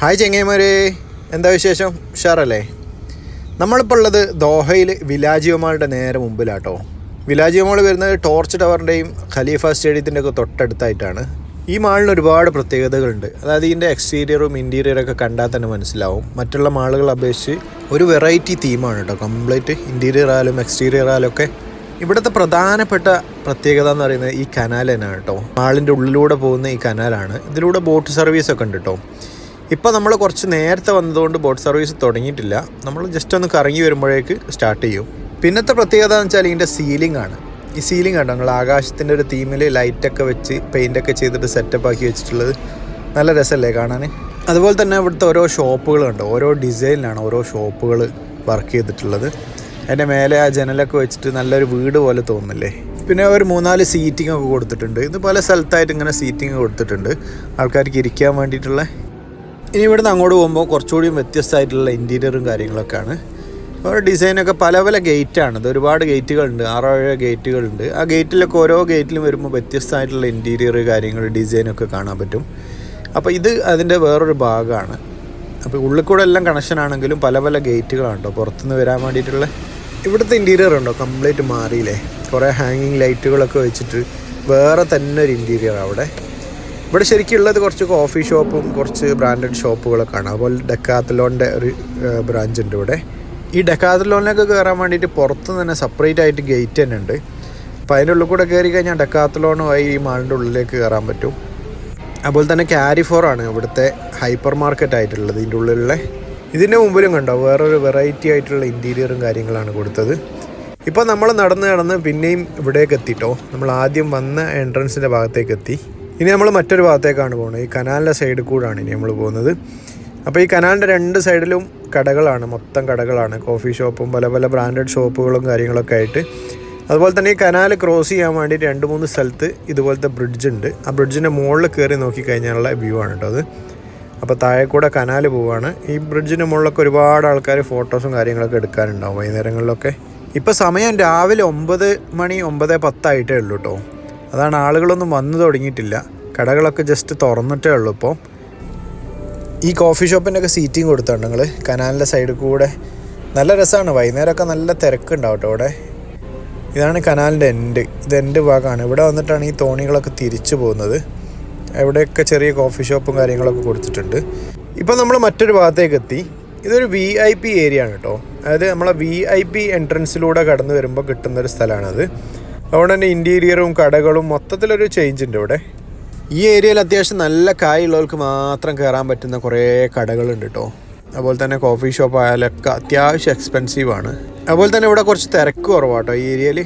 Hi ചെങ്ങൈമാരെ, എന്താ വിശേഷം? ഉഷാറല്ലേ? നമ്മളിപ്പോൾ ഉള്ളത് ദോഹയിൽ വിലാജിയോ മാളിൻ്റെ നേരെ മുമ്പിലാട്ടോ. വിലാജിയോ മാൾ വരുന്നത് ടോർച്ച് ടവറിൻ്റെയും ഖലീഫ സ്റ്റേഡിയത്തിൻ്റെ ഒക്കെ തൊട്ടടുത്തായിട്ടാണ്. ഈ മാളിന് ഒരുപാട് പ്രത്യേകതകളുണ്ട്. അതായത് ഇതിൻ്റെ എക്സ്റ്റീരിയറും ഇൻറ്റീരിയറൊക്കെ കണ്ടാൽ തന്നെ മനസ്സിലാവും. മറ്റുള്ള മാളുകളെ അപേക്ഷിച്ച് ഒരു വെറൈറ്റി തീമാണ് കേട്ടോ. കംപ്ലീറ്റ് ഇൻറ്റീരിയർ ആയാലും എക്സ്റ്റീരിയർ ആയാലും ഒക്കെ. ഇവിടുത്തെ പ്രധാനപ്പെട്ട പ്രത്യേകത എന്ന് പറയുന്നത് ഈ കനാൽ തന്നെയാണ് കേട്ടോ. മാളിൻ്റെ ഉള്ളിലൂടെ പോകുന്ന ഈ കനാലാണ്. ഇതിലൂടെ ബോട്ട് സർവീസൊക്കെ ഉണ്ട് കേട്ടോ. ഇപ്പോൾ നമ്മൾ കുറച്ച് നേരത്തെ വന്നതുകൊണ്ട് ബോട്ട് സർവീസ് തുടങ്ങിയിട്ടില്ല. നമ്മൾ ജസ്റ്റ് ഒന്ന് കറങ്ങി വരുമ്പോഴേക്ക് സ്റ്റാർട്ട് ചെയ്യും. പിന്നത്തെ പ്രത്യേകത എന്ന് വെച്ചാൽ ഇതിൻ്റെ സീലിംഗ് ആണ്. ഈ സീലിംഗ് കണ്ടോ നിങ്ങൾ? ആകാശത്തിൻ്റെ ഒരു തീമിൽ ലൈറ്റൊക്കെ വെച്ച് പെയിൻ്റൊക്കെ ചെയ്തിട്ട് സെറ്റപ്പ് ആക്കി വെച്ചിട്ടുള്ളത് നല്ല രസമല്ലേ കാണാൻ? അതുപോലെ തന്നെ ഇവിടുത്തെ ഓരോ ഷോപ്പുകൾ കണ്ടോ, ഓരോ ഡിസൈനിലാണ് ഓരോ ഷോപ്പുകൾ വർക്ക് ചെയ്തിട്ടുള്ളത്. അതിൻ്റെ മേലെ ആ ജനലൊക്കെ വെച്ചിട്ട് നല്ലൊരു വീട് പോലെ തോന്നുന്നില്ലേ? പിന്നെ ഒരു 3-4 സീറ്റിംഗ് ഒക്കെ കൊടുത്തിട്ടുണ്ട്. ഇത് പല സ്ഥലത്തായിട്ട് ഇങ്ങനെ സീറ്റിംഗ് കൊടുത്തിട്ടുണ്ട് ആൾക്കാർക്ക് ഇരിക്കാൻ വേണ്ടിയിട്ടുള്ള. ഇനി ഇവിടുന്ന് അങ്ങോട്ട് പോകുമ്പോൾ കുറച്ചുകൂടിയും വ്യത്യസ്തമായിട്ടുള്ള ഇൻറ്റീരിയറും കാര്യങ്ങളൊക്കെയാണ്. ഓരോ ഡിസൈനൊക്കെ പല പല ഗേറ്റാണ്. ഇത് ഒരുപാട് ഗേറ്റുകളുണ്ട്, 6-7 ഗേറ്റുകളുണ്ട്. ആ ഗേറ്റിലൊക്കെ ഓരോ ഗേറ്റിലും വരുമ്പോൾ വ്യത്യസ്തമായിട്ടുള്ള ഇൻറ്റീരിയർ കാര്യങ്ങൾ ഡിസൈനൊക്കെ കാണാൻ പറ്റും. അപ്പോൾ ഇത് അതിൻ്റെ വേറൊരു ഭാഗമാണ്. അപ്പോൾ ഉള്ളിൽ കൂടെ എല്ലാം കണക്ഷൻ ആണെങ്കിലും പല പല ഗേറ്റുകളാണ് കേട്ടോ പുറത്തുനിന്ന് വരാൻ വേണ്ടിയിട്ടുള്ള. ഇവിടുത്തെ ഇൻറ്റീരിയർ ഉണ്ടോ കംപ്ലീറ്റ് മാറിയില്ലേ? കുറേ ഹാങ്ങിങ് ലൈറ്റുകളൊക്കെ വെച്ചിട്ട് വേറെ തന്നെ ഒരു ഇൻറ്റീരിയർ അവിടെ. ഇവിടെ ശരിക്കും ഉള്ളത് കുറച്ച് കോഫി ഷോപ്പും കുറച്ച് ബ്രാൻഡഡ് ഷോപ്പുകളൊക്കെയാണ്. അതുപോലെ ഡെക്കാത്തലോണിൻ്റെ ഒരു ബ്രാഞ്ച് ഉണ്ട് ഇവിടെ. ഈ ഡെക്കാത്തലോണിലേക്ക് കയറാൻ വേണ്ടിയിട്ട് പുറത്ത് തന്നെ സെപ്പറേറ്റ് ആയിട്ട് ഗേറ്റ് തന്നെ ഉണ്ട്. അപ്പോൾ അതിൻ്റെ ഉള്ളിൽ കൂടെ കയറി കഴിഞ്ഞാൽ ഡെക്കാത്തലോണുമായി ഈ മാളിൻ്റെ ഉള്ളിലേക്ക് കയറാൻ പറ്റും. അതുപോലെ തന്നെ കാരിഫോറാണ് ഇവിടുത്തെ ഹൈപ്പർ മാർക്കറ്റ് ആയിട്ടുള്ളത് ഇതിൻ്റെ ഉള്ളിലുള്ള. ഇതിൻ്റെ മുമ്പിലും കണ്ടോ വേറൊരു വെറൈറ്റി ആയിട്ടുള്ള ഇൻറ്റീരിയറും കാര്യങ്ങളാണ് കൊടുത്തത്. ഇപ്പോൾ നമ്മൾ നടന്ന് പിന്നെയും ഇവിടേക്ക് എത്തിട്ടോ. നമ്മൾ ആദ്യം വന്ന എൻട്രൻസിൻ്റെ ഭാഗത്തേക്ക് എത്തി. ഇനി നമ്മൾ മറ്റൊരു ഭാഗത്തേക്കാണ് പോകുന്നത്. ഈ കനാലിൻ്റെ സൈഡിൽ കൂടാണ് ഇനി നമ്മൾ പോകുന്നത്. അപ്പോൾ ഈ കനാലിൻ്റെ 2 സൈഡിലും കടകളാണ്, മൊത്തം കടകളാണ്. കോഫി ഷോപ്പും പല പല ബ്രാൻഡഡ് ഷോപ്പുകളും കാര്യങ്ങളൊക്കെ ആയിട്ട്. അതുപോലെ തന്നെ ഈ കനാൽ ക്രോസ് ചെയ്യാൻ വേണ്ടിയിട്ട് 2-3 സ്ഥലത്ത് ഇതുപോലത്തെ ബ്രിഡ്ജ് ഉണ്ട്. ആ ബ്രിഡ്ജിൻ്റെ മുകളിൽ കയറി നോക്കിക്കഴിഞ്ഞാലുള്ള വ്യൂ ആണ് കേട്ടോ അത്. അപ്പോൾ താഴെ കൂടെ കനാൽ പോവുകയാണ്. ഈ ബ്രിഡ്ജിൻ്റെ മുകളിലൊക്കെ ഒരുപാട് ആൾക്കാർ ഫോട്ടോസും കാര്യങ്ങളൊക്കെ എടുക്കാനുണ്ടാവും വൈകുന്നേരങ്ങളിലൊക്കെ. ഇപ്പോൾ സമയം രാവിലെ 9 മണി 9:10 ആയിട്ടേ ഉള്ളൂ കേട്ടോ. അതാണ്, ആളുകളൊന്നും വന്നു തുടങ്ങിയിട്ടില്ല. കടകളൊക്കെ ജസ്റ്റ് തുറന്നിട്ടേ ഉള്ളൂ ഇപ്പോൾ. ഈ കോഫി ഷോപ്പിൻ്റെ ഒക്കെ സീറ്റിംഗ് കൊടുത്തിട്ടുണ്ട് നിങ്ങൾ കനാലിൻ്റെ സൈഡിൽ കൂടെ. നല്ല രസമാണ്. വൈകുന്നേരമൊക്കെ നല്ല തിരക്കുണ്ടാവും കേട്ടോ ഇവിടെ. ഇതാണ് കനാലിൻ്റെ ഇത് എൻഡ് ഭാഗമാണ്. ഇവിടെ വന്നിട്ടാണ് ഈ തോണികളൊക്കെ തിരിച്ചു പോകുന്നത്. ഇവിടെയൊക്കെ ചെറിയ കോഫി ഷോപ്പും കാര്യങ്ങളൊക്കെ കൊടുത്തിട്ടുണ്ട്. ഇപ്പോൾ നമ്മൾ മറ്റൊരു ഭാഗത്തേക്ക് എത്തി. ഇതൊരു VIP ഏരിയ ആണ് കേട്ടോ. അതായത് നമ്മളെ VIP എൻട്രൻസിലൂടെ കടന്നു വരുമ്പോൾ കിട്ടുന്നൊരു സ്ഥലമാണത്. അതുകൊണ്ട് തന്നെ ഇൻറ്റീരിയറും കടകളും മൊത്തത്തിലൊരു ചേഞ്ച് ഉണ്ട് ഇവിടെ. ഈ ഏരിയയിൽ അത്യാവശ്യം നല്ല കായുള്ളവർക്ക് മാത്രം കയറാൻ പറ്റുന്ന കുറേ കടകളുണ്ട് കേട്ടോ. അതുപോലെ തന്നെ കോഫി ഷോപ്പ് ആയാലൊക്കെ അത്യാവശ്യം എക്സ്പെൻസീവാണ്. അതുപോലെ തന്നെ ഇവിടെ കുറച്ച് തിരക്ക് കുറവാട്ടോ ഈ ഏരിയയിൽ.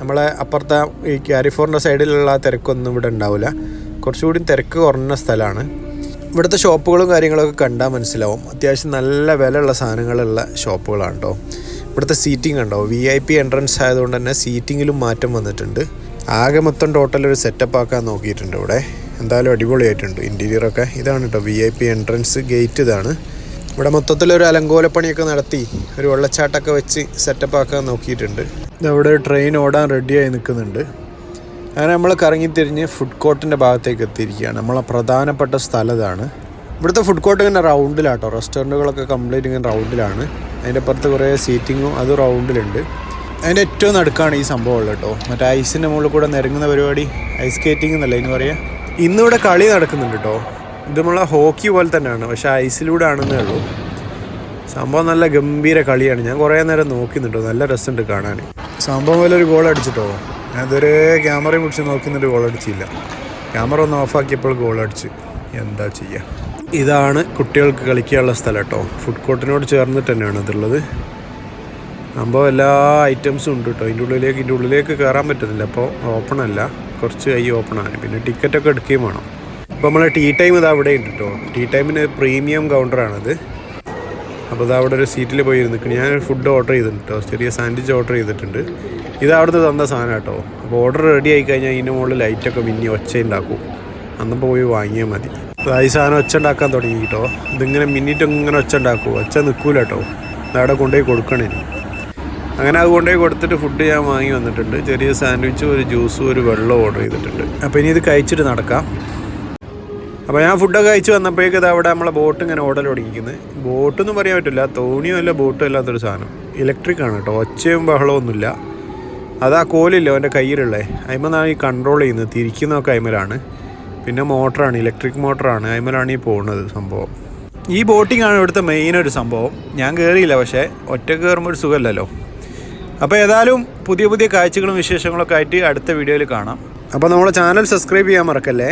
നമ്മളെ അപ്പുറത്തെ ഈ കാരിഫോറിൻ്റെ സൈഡിലുള്ള തിരക്കൊന്നും ഇവിടെ ഉണ്ടാവില്ല. കുറച്ചുകൂടി തിരക്ക് കുറഞ്ഞ സ്ഥലമാണ്. ഇവിടുത്തെ ഷോപ്പുകളും കാര്യങ്ങളൊക്കെ കണ്ടാൽ മനസ്സിലാവും. അത്യാവശ്യം നല്ല വിലയുള്ള സാധനങ്ങളുള്ള ഷോപ്പുകളാണ് കേട്ടോ. ഇവിടുത്തെ സീറ്റിംഗ് ഉണ്ടോ, VIP എൻട്രൻസ് ആയതുകൊണ്ട് തന്നെ സീറ്റിങ്ങിലും മാറ്റം വന്നിട്ടുണ്ട്. ആകെ മൊത്തം ടോട്ടൽ ഒരു സെറ്റപ്പ് ആക്കാൻ നോക്കിയിട്ടുണ്ട് ഇവിടെ. എന്തായാലും അടിപൊളിയായിട്ടുണ്ട് ഇൻറ്റീരിയറൊക്കെ. ഇതാണ് കേട്ടോ VIP എൻട്രൻസ് ഗേറ്റ്. ഇതാണ്. ഇവിടെ മൊത്തത്തിലൊരു അലങ്കോലപ്പണിയൊക്കെ നടത്തി ഒരു വെള്ളച്ചാട്ടമൊക്കെ വെച്ച് സെറ്റപ്പ് ആക്കാൻ നോക്കിയിട്ടുണ്ട്. ഇതവിടെ ഒരു ട്രെയിൻ ഓടാൻ റെഡിയായി നിൽക്കുന്നുണ്ട്. അങ്ങനെ നമ്മൾ കറങ്ങിത്തിരിഞ്ഞ് ഫുഡ് കോർട്ടിൻ്റെ ഭാഗത്തേക്ക് എത്തിയിരിക്കുകയാണ്. നമ്മളെ പ്രധാനപ്പെട്ട സ്ഥലം ഇതാണ്. ഇവിടുത്തെ ഫുഡ് കോർട്ട് ഇങ്ങനെ റൗണ്ടിലാട്ടോ. റെസ്റ്റോറൻറ്റുകളൊക്കെ കംപ്ലീറ്റ് ഇങ്ങനെ റൗണ്ടിലാണ്. അതിൻ്റെ പുറത്ത് കുറേ സീറ്റിങ്ങും അത് റൗണ്ടിലുണ്ട്. അതിൻ്റെ ഏറ്റവും നടുക്കാണ് ഈ സംഭവം ഉള്ളത് കേട്ടോ. മറ്റേ ഐസിൻ്റെ മുകളിൽ കൂടെ നിരങ്ങുന്ന പരിപാടി, ഐസ് സ്കേറ്റിംഗ് എന്നല്ല ഇതിന് പറയുക. ഇന്നിവിടെ കളി നടക്കുന്നുണ്ട് കേട്ടോ. ഇത് നമ്മളെ ഹോക്കി പോലെ തന്നെയാണ്, പക്ഷേ ഐസിലൂടെ ആണെന്നേ ഉള്ളൂ. സംഭവം നല്ല ഗംഭീര കളിയാണ്. ഞാൻ കുറേ നേരം നോക്കുന്നുണ്ടോ, നല്ല രസമുണ്ട് കാണാൻ. സംഭവം പോലെ ഒരു ഗോൾ അടിച്ചിട്ടോ. ഞാൻ ഇതുവരെ ക്യാമറയും പിടിച്ച് നോക്കുന്നുണ്ട്, ഗോൾ അടിച്ചില്ല. ക്യാമറ ഒന്ന് ഓഫാക്കിയപ്പോൾ ഗോൾ അടിച്ച്. എന്താ ചെയ്യുക. ഇതാണ് കുട്ടികൾക്ക് കളിക്കാനുള്ള സ്ഥലം കേട്ടോ. ഫുഡ് കോർട്ടിനോട് ചേർന്നിട്ട് തന്നെയാണ് ഇതുള്ളത്. സംഭവം എല്ലാ ഐറ്റംസും ഉണ്ട് കേട്ടോ. ഇതിൻ്റെ ഉള്ളിലേക്ക് കയറാൻ പറ്റുന്നില്ല. അപ്പോൾ ഓപ്പൺ അല്ല, കുറച്ച് കൈ ഓപ്പണാണ്. പിന്നെ ടിക്കറ്റൊക്കെ എടുക്കുകയും വേണം. ഇപ്പോൾ നമ്മൾ ടീ ടൈം ഇത് അവിടെ ഉണ്ട് കേട്ടോ. ടീ ടൈമിന് പ്രീമിയം കൗണ്ടറാണിത്. അപ്പോൾ ഇത് അവിടെ ഒരു സീറ്റിൽ പോയി നിൽക്കണം. ഞാനൊരു ഫുഡ് ഓർഡർ ചെയ്തിട്ടുണ്ട് കേട്ടോ. ചെറിയ സാൻഡ്വിച്ച് ഓർഡർ ചെയ്തിട്ടുണ്ട്. ഇത് അവിടുന്ന് തന്ന സാധനം കേട്ടോ. അപ്പോൾ ഓർഡർ റെഡി ആയി കഴിഞ്ഞാൽ ഇതിൻ്റെ മുകളിൽ ലൈറ്റൊക്കെ മിന്നി ഒച്ച ഉണ്ടാക്കും. അന്നപ്പോൾ പോയി വാങ്ങിയാൽ മതി. ഈ സാധനം ഒച്ച ഉണ്ടാക്കാൻ തുടങ്ങി കേട്ടോ. ഇതിങ്ങനെ മിന്നിട്ട് ഇങ്ങനെ ഒച്ച ഉണ്ടാക്കും. ഒച്ച നിൽക്കൂല കേട്ടോ. അതവിടെ കൊണ്ടുപോയി കൊടുക്കണേ. അങ്ങനെ അത് കൊണ്ടുപോയി കൊടുത്തിട്ട് ഫുഡ് ഞാൻ വാങ്ങി വന്നിട്ടുണ്ട്. ചെറിയ സാൻഡ്വിച്ചും ഒരു ജ്യൂസും ഒരു വെള്ളവും ഓർഡർ ചെയ്തിട്ടുണ്ട്. അപ്പോൾ ഇനി ഇത് കഴിച്ചിട്ട് നടക്കാം. അപ്പോൾ ഞാൻ ഫുഡൊക്കെ കഴിച്ച് വന്നപ്പോഴേക്കും ഇത് അവിടെ നമ്മളെ ബോട്ട് ഇങ്ങനെ ഓടൽ തുടങ്ങിയിരിക്കുന്നത്. ബോട്ടൊന്നും പറയാൻ പറ്റില്ല, തോണിയും അല്ല ബോട്ടും അല്ലാത്തൊരു സാധനം. ഇലക്ട്രിക്കാണ് കേട്ടോ, ഒച്ചയും ബഹളമൊന്നുമില്ല. അതാ കോലില്ല അവൻ്റെ കയ്യിലുള്ളത്, അതിന്മേലാണ് ഈ കൺട്രോൾ ചെയ്യുന്നത്. തിരിക്കുന്നതൊക്കെ അതിന്മേലാണ്. പിന്നെ മോട്ടറാണ്, ഇലക്ട്രിക് മോട്ടറാണ്, അതിന്മേലാണ് ഈ പോകുന്നത് സംഭവം. ഈ ബോട്ടിംഗ് ആണ് ഇവിടുത്തെ മെയിൻ ഒരു സംഭവം. ഞാൻ കയറിയില്ല, പക്ഷേ ഒറ്റ കയറുമ്പോൾ ഒരു സുഖമല്ലല്ലോ. അപ്പോൾ ഏതായാലും പുതിയ പുതിയ കാഴ്ചകളും വിശേഷങ്ങളൊക്കെ ആയിട്ട് അടുത്ത വീഡിയോയിൽ കാണാം. അപ്പോൾ നമ്മളെ ചാനൽ സബ്സ്ക്രൈബ് ചെയ്യാൻ മറക്കല്ലേ.